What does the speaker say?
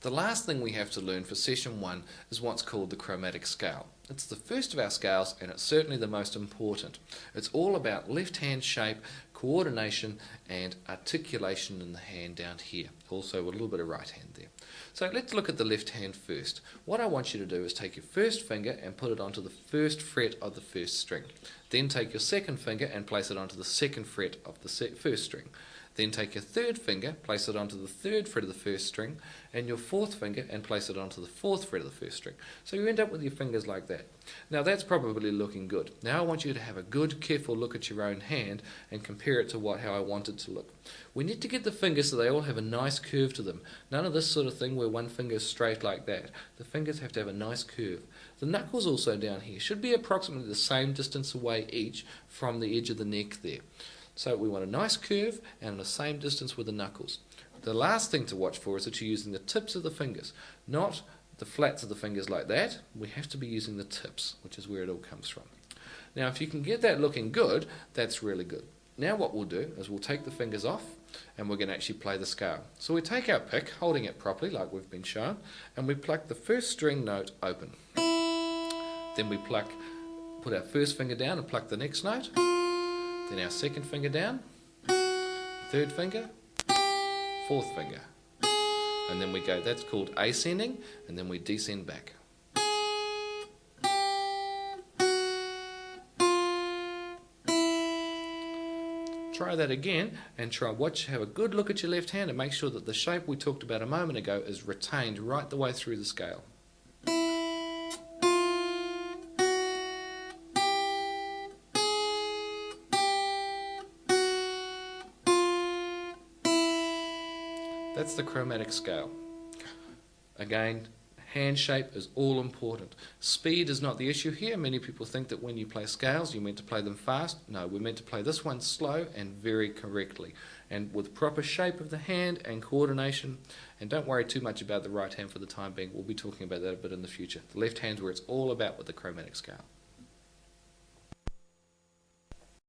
The last thing we have to learn for session 1 is what's called the chromatic scale. It's the first of our scales and it's certainly the most important. It's all about left hand shape, coordination and articulation in the hand down here. Also a little bit of right hand there. So let's look at the left hand first. What I want you to do is take your first finger and put it onto the first fret of the first string. Then take your second finger and place it onto the second fret of the first string. Then take your third finger, place it onto the third fret of the first string, and your fourth finger and place it onto the fourth fret of the first string. So you end up with your fingers like that. Now that's probably looking good. Now I want you to have a good, careful look at your own hand and compare it to how I want it to look. We need to get the fingers so they all have a nice curve to them. None of this sort of thing where one finger is straight like that. The fingers have to have a nice curve. The knuckles also down here should be approximately the same distance away each from the edge of the neck there. So we want a nice curve and the same distance with the knuckles. The last thing to watch for is that you're using the tips of the fingers, not the flats of the fingers like that. We have to be using the tips, which is where it all comes from. Now if you can get that looking good, that's really good. Now what we'll do is we'll take the fingers off and we're going to actually play the scale. So we take our pick, holding it properly like we've been shown, and we pluck the first string note open. Then we put our first finger down and pluck the next note. Then our second finger down, third finger, fourth finger. And then we go, that's called ascending, and then we descend back. Try that again and have a good look at your left hand and make sure that the shape we talked about a moment ago is retained right the way through the scale. That's the chromatic scale. Again, hand shape is all important. Speed is not the issue here. Many people think that when you play scales, you're meant to play them fast. No, we're meant to play this one slow and very correctly, and with proper shape of the hand and coordination. And don't worry too much about the right hand for the time being. We'll be talking about that a bit in the future. The left hand's where it's all about with the chromatic scale.